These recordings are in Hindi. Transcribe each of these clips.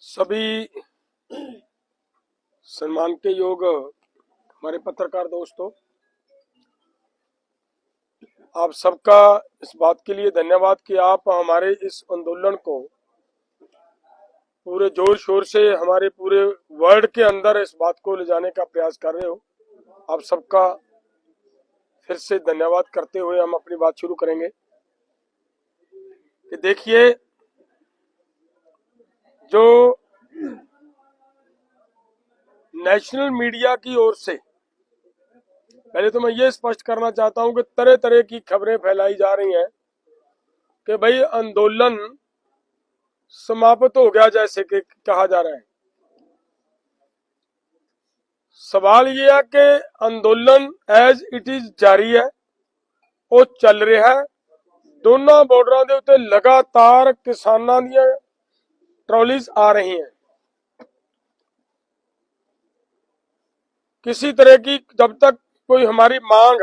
सभी सम्मान के योग हमारे पत्रकार दोस्तों, आप सबका इस बात के लिए धन्यवाद कि आप हमारे इस आंदोलन को पूरे जोर शोर से हमारे पूरे वर्ल्ड के अंदर इस बात को ले जाने का प्रयास कर रहे हो। आप सबका फिर से धन्यवाद करते हुए हम अपनी बात शुरू करेंगे कि देखिए, जो नेशनल मीडिया की ओर से पहले तो मैं ये स्पष्ट करना चाहता हूं कि तरह तरह की खबरें फैलाई जा रही हैं कि भाई आंदोलन समाप्त हो गया, जैसे कि कहा जा रहा है। सवाल ये है कि आंदोलन एज इट इज जारी है, वो चल रहा है। दोनों बॉर्डर के उत्ते लगातार किसानों दी ट्रॉलीज आ रही हैं। किसी तरह की जब तक कोई हमारी मांग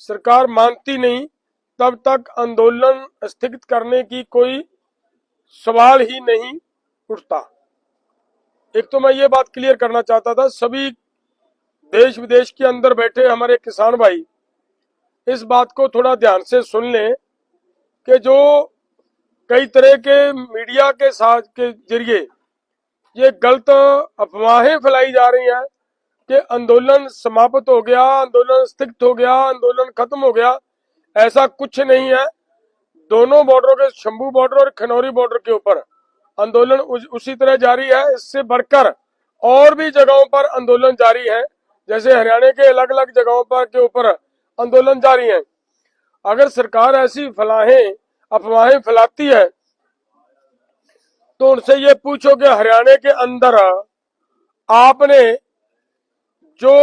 सरकार मानती नहीं, तब तक आंदोलन स्थगित करने की कोई सवाल ही नहीं उठता। एक तो मैं ये बात क्लियर करना चाहता था, सभी देश विदेश के अंदर बैठे हमारे किसान भाई इस बात को थोड़ा ध्यान से सुन लें कि जो कई तरह के मीडिया के साथ के जरिए ये गलत अफवाहें फैलाई जा रही हैं कि आंदोलन समाप्त हो गया, आंदोलन स्थगित हो गया, आंदोलन खत्म हो गया, ऐसा कुछ नहीं है। दोनों बॉर्डरों के, शंभू बॉर्डर और खनौरी बॉर्डर के ऊपर आंदोलन उसी तरह जारी है। इससे बढ़कर और भी जगहों पर आंदोलन जारी है, जैसे हरियाणा के अलग अलग जगहों पर के ऊपर आंदोलन जारी है। अगर सरकार ऐसी अफवाहें फैलाती है तो उनसे ये पूछो कि हरियाणा के अंदर आपने जो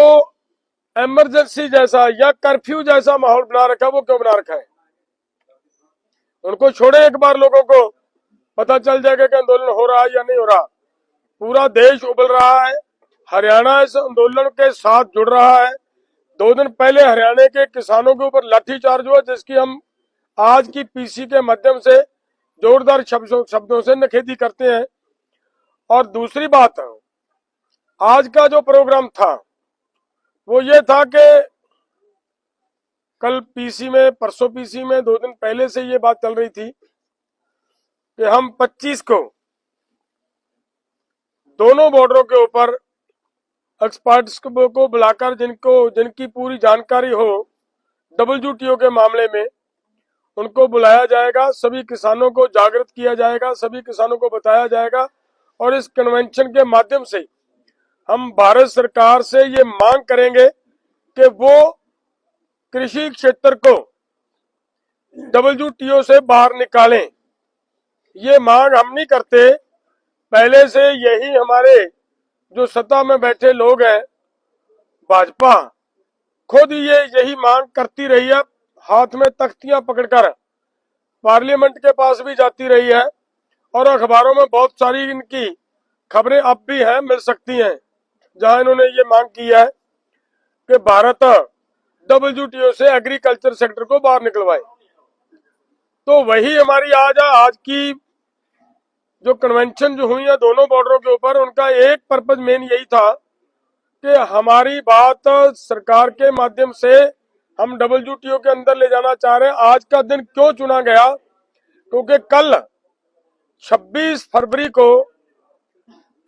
इमरजेंसी जैसा या कर्फ्यू जैसा माहौल बना रखा है, वो क्यों बना रखा है? उनको छोड़े, एक बार लोगों को पता चल जाएगा कि आंदोलन हो रहा है या नहीं हो रहा। पूरा देश उबल रहा है, हरियाणा इस आंदोलन के साथ जुड़ रहा है। 2 दिन पहले हरियाणा के किसानों के ऊपर लाठीचार्ज हुआ, जिसकी हम आज की पीसी के माध्यम से जोरदार शब्दों से निखेधी करते हैं। और दूसरी बात, आज का जो प्रोग्राम था वो ये था कि कल पीसी में, परसों पीसी में 2 दिन पहले से ये बात चल रही थी कि हम 25 को दोनों बॉर्डरों के ऊपर एक्सपर्ट्स को बुलाकर जिनकी पूरी जानकारी हो WTO के मामले में, उनको बुलाया जाएगा। सभी किसानों को जागृत किया जाएगा, सभी किसानों को बताया जाएगा और इस कन्वेंशन के माध्यम से हम भारत सरकार से ये मांग करेंगे कि वो कृषि क्षेत्र को WTO से बाहर निकालें। ये मांग हम नहीं करते, पहले से यही हमारे जो सत्ता में बैठे लोग हैं, भाजपा खुद यही मांग करती रही है। हाथ में तख्तियां पकड़कर पार्लियामेंट के पास भी जाती रही है और अखबारों में बहुत सारी इनकी खबरें अब भी हैं, मिल सकती हैं, जहां इन्होंने ये मांग की है कि भारत WTO से एग्रीकल्चर सेक्टर को बाहर निकलवाए। तो वही हमारी आज की जो कन्वेंशन जो हुई है दोनों बॉर्डरों के ऊपर, उनका एक पर्पज मेन यही था कि हमारी बात सरकार के माध्यम से हम WTO के अंदर ले जाना चाह रहे हैं। आज का दिन क्यों चुना गया? क्योंकि कल 26 फरवरी को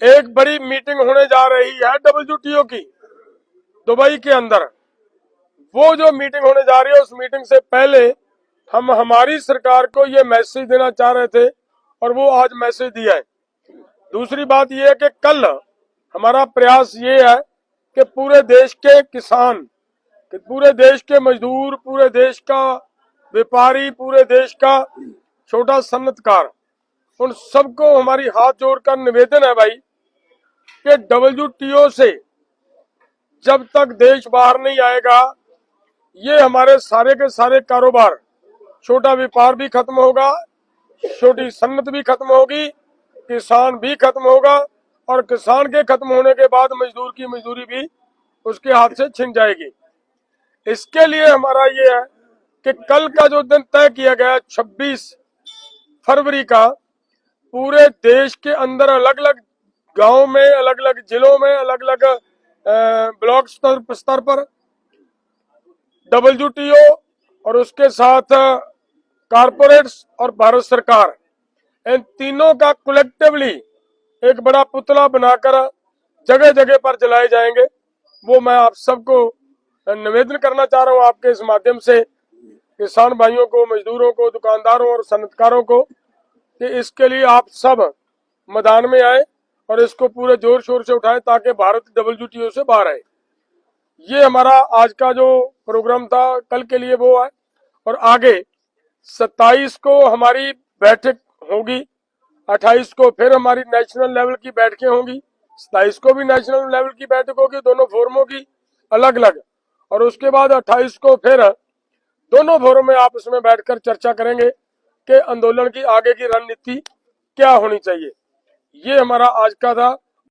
एक बड़ी मीटिंग होने जा रही है WTO की, दुबई के अंदर। वो जो मीटिंग होने जा रही है, उस मीटिंग से पहले हम हमारी सरकार को ये मैसेज देना चाह रहे थे और वो आज मैसेज दिया है। दूसरी बात ये है कि कल हमारा प्रयास ये है कि पूरे देश के किसान, पूरे देश के मजदूर, पूरे देश का व्यापारी, पूरे देश का छोटा सन्नतकार, उन सबको हमारी हाथ जोड़कर निवेदन है भाई कि WTO से जब तक देश बाहर नहीं आएगा, ये हमारे सारे के सारे कारोबार, छोटा व्यापार भी खत्म होगा, छोटी सन्नत भी खत्म होगी, किसान भी खत्म होगा और किसान के खत्म होने के बाद मजदूर की मजदूरी भी उसके हाथ से छिन जाएगी। इसके लिए हमारा ये है कि कल का जो दिन तय किया गया 26 फरवरी का, पूरे देश के अंदर अलग अलग गांव में, अलग अलग जिलों में, अलग अलग ब्लॉक स्तर पर WTO और उसके साथ कारपोरेट्स और भारत सरकार, इन तीनों का कलेक्टिवली एक बड़ा पुतला बनाकर जगह जगह पर जलाए जाएंगे। वो मैं आप सबको निवेदन करना चाह रहा हूं आपके इस माध्यम से, किसान भाइयों को, मजदूरों को, दुकानदारों और सनतकारों को, कि इसके लिए आप सब मैदान में आए और इसको पूरे जोर शोर से उठाएं ताकि भारत WTO से बाहर आए। ये हमारा आज का जो प्रोग्राम था, कल के लिए वो है। और आगे 27 को हमारी बैठक होगी, 28 को फिर हमारी नेशनल लेवल की बैठकें होंगी, 27 को भी नेशनल लेवल की बैठक होगी, दोनों फोरमों की अलग अलग। और उसके बाद 28 को फिर दोनों फोरम में आपस में बैठकर चर्चा करेंगे कि आंदोलन की आगे की रणनीति क्या होनी चाहिए। ये हमारा आज का था।